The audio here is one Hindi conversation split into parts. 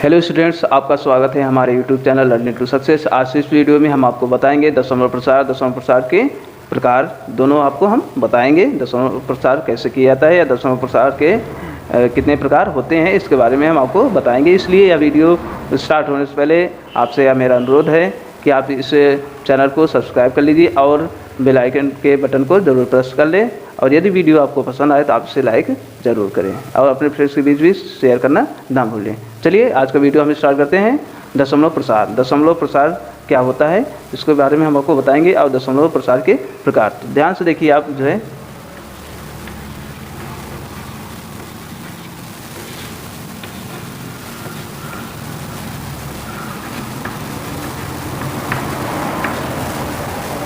हेलो स्टूडेंट्स, आपका स्वागत है हमारे YouTube channel learning to success. आज इस वीडियो में हम आपको बताएंगे दशमलव प्रसार के प्रकार दोनों आपको हम बताएंगे। दशमलव प्रसार कैसे किया जाता है या दशमलव प्रसार के कितने प्रकार होते हैं, इसके बारे में हम आपको बताएंगे। इसलिए यह वीडियो स्टार्ट होने से पहले आपसे यह मेरा अनुरोध है कि आप इस चैनल को सब्सक्राइब कर लीजिए और बेल आइकन के बटन को ज़रूर प्रेस कर लें। और यदि वीडियो आपको पसंद आए तो आप इसे लाइक ज़रूर करें और अपने फ्रेंड्स के बीच भी शेयर करना ना भूलें। चलिए आज का वीडियो हम स्टार्ट करते हैं। दशमलव प्रसार। दशमलव प्रसार क्या होता है इसके बारे में हम आपको बताएंगे और दशमलव प्रसार के प्रकार। तो ध्यान से देखिए, आप जो है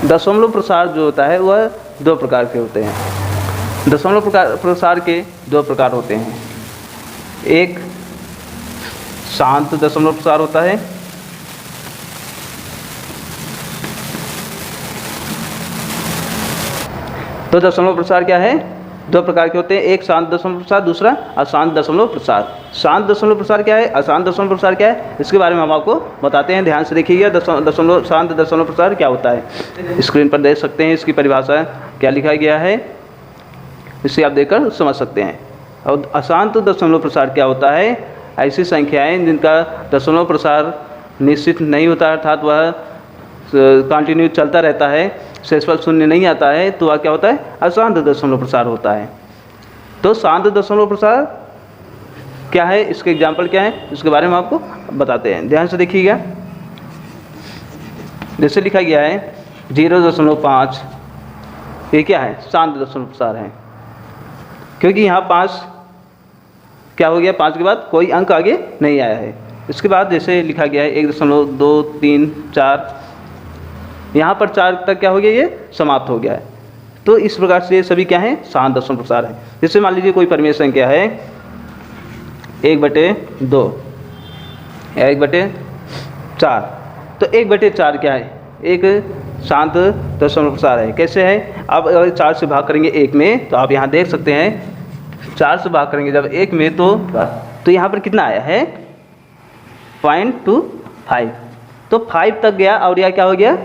दशमलव प्रसार जो होता है वह दो प्रकार के होते हैं। दशमलव प्रसार के दो प्रकार होते हैं। एक शांत दशमलव प्रसार होता है, तो दशमलव प्रसार क्या है, दो प्रकार के होते हैं। एक शांत दशमलव प्रसार, दूसरा अशांत दशमलव प्रसार। शांत दशमलव प्रसार क्या है, अशांत दशमलव प्रसार क्या है, इसके बारे में हम आपको बताते हैं। ध्यान से देखिएगा, शांत दशमलव प्रसार क्या होता है। स्क्रीन पर देख सकते हैं, इसकी परिभाषा क्या लिखा गया है, इसे आप देखकर समझ सकते हैं। और अशांत दशमलव प्रसार क्या होता है, ऐसी संख्याएं जिनका दशमलव प्रसार निश्चित नहीं होता, अर्थात वह कंटिन्यू चलता रहता है, शेषफल शून्य नहीं आता है, तो वह क्या होता है, अशांत दशमलव प्रसार होता है। तो शांत दशमलव प्रसार क्या है, इसके एग्जाम्पल क्या है, इसके बारे में आपको बताते हैं। ध्यान से देखिएगा, जैसे लिखा गया है 0.5, ये क्या है, शांत दशमलव प्रसार है, क्योंकि यहाँ 5 क्या हो गया, 5 के बाद कोई अंक आगे नहीं आया है। इसके बाद जैसे लिखा गया है 1.2, 3, 4, यहाँ पर 4 तक क्या हो गया, ये समाप्त हो गया है। तो इस प्रकार से ये सभी क्या है, शांत दशमलव प्रसार है। जैसे मान लीजिए कोई परिमेय संख्या है 1/2 या 1/4, तो 1/4 क्या है, एक शांत दशमलव प्रसार है। कैसे है, आप अगर 4 से भाग करेंगे 1 में, तो आप यहाँ देख सकते हैं 4 से भाग करेंगे जब 1 में, तो यहाँ पर कितना आया है, 0.25, तो 5 तक गया और यह क्या हो गया,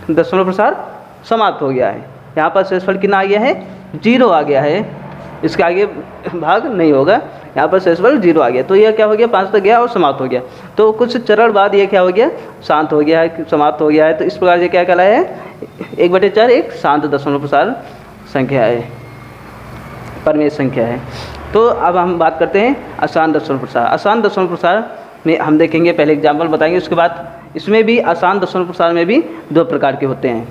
दशमलव प्रसार समाप्त हो गया है। यहाँ पर शेषफल कितना आ गया है, 0 आ गया है, इसके आगे भाग नहीं होगा, यहाँ पर शेषफल 0 आ गया, तो यह क्या हो गया, 5 तक गया और समाप्त हो गया। तो कुछ चरण बाद ये क्या हो गया, शांत हो गया है, समाप्त हो गया है। तो इस प्रकार ये क्या कहलाया है, 1/4 एक शांत दशमलव प्रसार संख्या है, परिमेय संख्या है। तो अब हम बात करते हैं अशांत दशमलव प्रसार। अशांत दशमलव प्रसार में हम देखेंगे, पहले एग्जाम्पल बताएंगे, उसके बाद इसमें भी अशांत दशमलव प्रसार में भी दो प्रकार के होते हैं।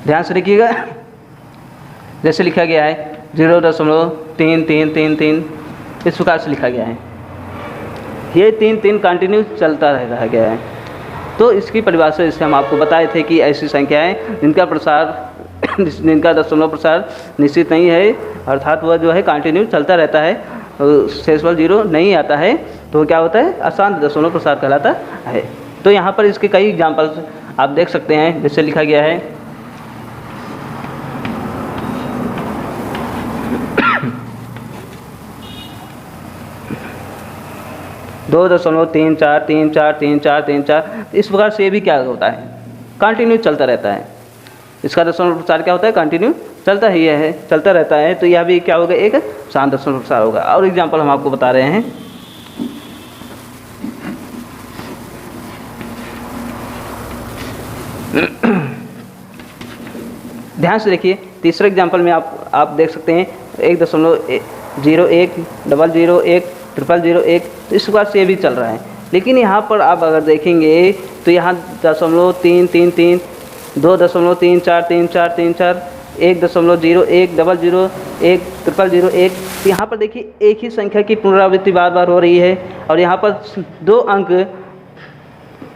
ध्यान से देखिएगा, जैसे लिखा गया है 0.3333, इस प्रकार से लिखा गया है। ये 3 कंटिन्यू चलता रह गया है। तो इसकी परिभाषा इससे हम आपको बताए थे कि ऐसी संख्याएं जिनका दशमलव प्रसार निश्चित नहीं है, अर्थात वह जो है कंटिन्यू चलता रहता है, शेषफल 0 नहीं आता है, तो क्या होता है, अशांत दशमलव प्रसार कहलाता है। तो यहाँ पर इसके कई एग्जाम्पल्स आप देख सकते हैं, जैसे लिखा गया है 2.34343434, इस प्रकार से भी क्या होता है, कंटिन्यू चलता रहता है। इसका दशमलव प्रसार क्या होता है, कंटिन्यू चलता ही है, चलता रहता है। तो यह भी क्या होगा, एक शांत दशमलव प्रसार होगा। और एग्जाम्पल हम आपको बता रहे हैं, ध्यान से देखिए, तीसरे एग्जाम्पल में आप देख सकते हैं 1.01 001 001, तो इस प्रकार से ये भी चल रहा है। लेकिन यहाँ पर आप अगर देखेंगे तो यहाँ 0.333, 2.343434, 1.01 00 1 001, तो यहाँ पर देखिए एक ही संख्या की पुनरावृत्ति बार बार हो रही है। और यहाँ पर 2 अंक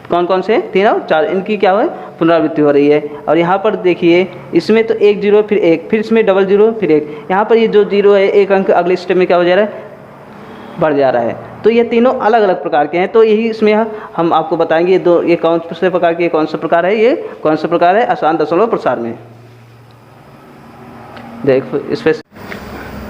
कौन कौन से, 3 और 4, इनकी क्या है, पुनरावृत्ति हो रही है। और यहाँ पर देखिए इसमें तो 1 0 फिर 1, फिर इसमें 00 फिर 1, यहाँ पर ये जो 0 है, एक अंक अगले स्टेप में क्या हो जा रहा है, बढ़ जा रहा है। तो ये तीनों अलग अलग प्रकार के हैं। तो यही इसमें हम आपको बताएंगे ये कौन से प्रकार के, कौन सा प्रकार है, ये कौन सा प्रकार है अशांत दशमलव प्रसार में। देखो इस पर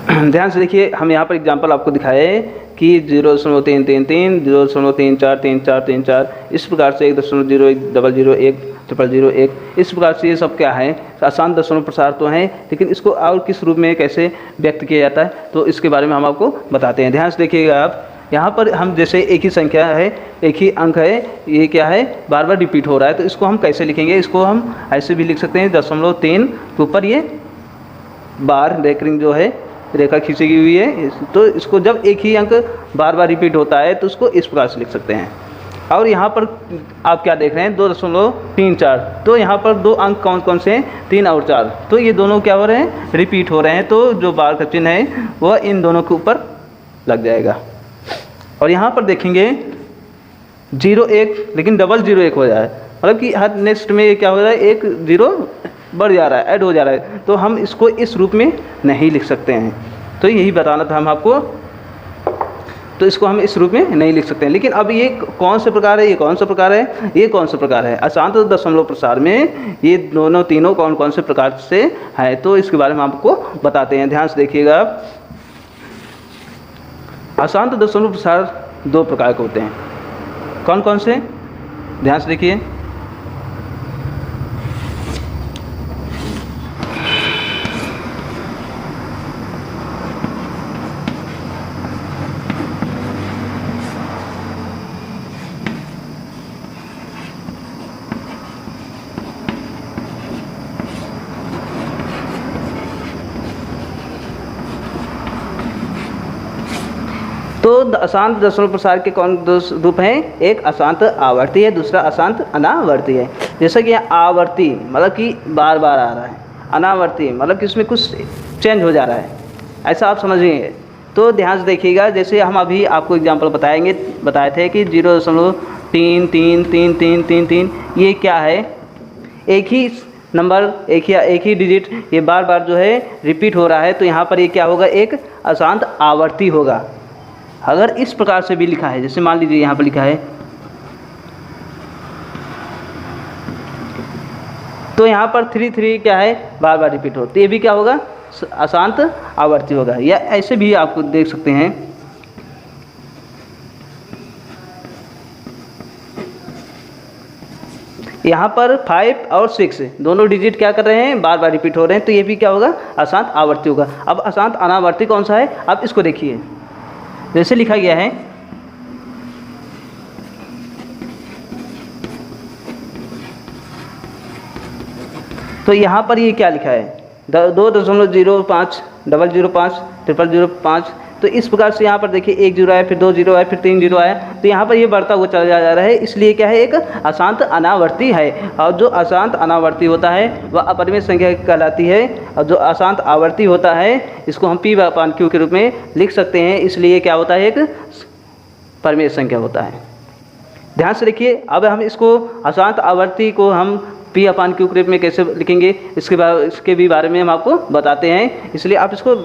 ध्यान से देखिए, हम यहाँ पर एग्जाम्पल आपको दिखाए कि 0.333, 0.343434, इस प्रकार से 1.01, 001, 0001, इस प्रकार से ये सब क्या है, आसान दशमलव प्रसार तो हैं, लेकिन इसको और किस रूप में कैसे व्यक्त किया जाता है तो इसके बारे में हम आपको बताते हैं। ध्यान से देखिएगा आप, यहाँ पर हम जैसे एक ही संख्या है, एक ही अंक है, ये क्या है, बार बार रिपीट हो रहा है, तो इसको हम कैसे लिखेंगे, इसको हम ऐसे भी लिख सकते हैं, 0.3 के ऊपर ये बार रेकरिंग जो है रेखा खींची हुई है, तो इसको जब एक ही अंक बार बार रिपीट होता है तो उसको इस प्रकार से लिख सकते हैं। और यहाँ पर आप क्या देख रहे हैं, 2.34, तो यहाँ पर दो अंक कौन कौन से हैं, 3 और 4, तो ये दोनों क्या हो रहे हैं, रिपीट हो रहे हैं, तो जो बार का चिन्ह है वह इन दोनों के ऊपर लग जाएगा। और यहाँ पर देखेंगे 01, लेकिन 001 हो जाए, मतलब कि हर नेक्स्ट में क्या हो रहा है, एक 0 बढ़ जा रहा है, ऐड हो जा रहा है, तो हम इसको इस रूप में नहीं लिख सकते हैं। तो यही बताना था हम आपको, तो इसको हम इस रूप में नहीं लिख सकते हैं। लेकिन अब ये कौन से प्रकार है, ये कौन सा प्रकार है, ये कौन सा प्रकार है, अशांत दशमलव प्रसार में ये दोनों तीनों कौन कौन से प्रकार से है, तो इसके बारे में आपको बताते हैं। ध्यान से देखिएगा आप, अशांत दशमलव प्रसार 2 प्रकार के होते हैं। कौन कौन से, ध्यान से देखिए। तो अशांत दशमलव प्रसार के कौन दो रूप हैं, एक अशांत आवर्ती है, दूसरा अशांत अनावर्ती है। जैसा कि आवर्ती मतलब कि बार बार आ रहा है, अनावर्ती मतलब कि उसमें कुछ चेंज हो जा रहा है, ऐसा आप समझिए। तो ध्यान से देखिएगा, जैसे हम अभी आपको एग्जांपल बताए थे कि 0.333333, ये क्या है, एक ही नंबर, एक ही डिजिट ये बार बार जो है रिपीट हो रहा है, तो यहाँ पर ये क्या होगा, एक अशांत आवर्ती होगा। अगर इस प्रकार से भी लिखा है, जैसे मान लीजिए यहाँ पर लिखा है, तो यहाँ पर 33 क्या है, बार बार रिपीट हो, तो ये भी क्या होगा, अशांत आवर्ती होगा। या ऐसे भी आपको देख सकते हैं, यहाँ पर 5 और 6 दोनों डिजिट क्या कर रहे हैं, बार बार रिपीट हो रहे हैं, तो ये भी क्या होगा, अशांत आवर्ती होगा। अब अशांत अनावर्ती कौन सा है, आप इसको देखिए, जैसे लिखा गया है, तो यहाँ पर ये क्या लिखा है, 2.05 005 0005, तो इस प्रकार से यहाँ पर देखिए 1 0 आया, फिर 2 0 आया, फिर 3 0 आया, तो यहाँ पर ये बढ़ता हुआ चला जा रहा है, इसलिए क्या है, एक अशांत अनावर्ती है। और जो अशांत अनावर्ती होता है वह अपरिमेय संख्या कहलाती है, और जो अशांत आवर्ती होता है इसको हम P/Q के रूप में लिख सकते हैं, इसलिए क्या होता है, एक परिमेय संख्या होता है। ध्यान से देखिए, अब हम इसको अशांत आवर्ती को हम P/Q के रूप में कैसे लिखेंगे, इसके भी बारे में हम आपको बताते हैं, इसलिए आप इसको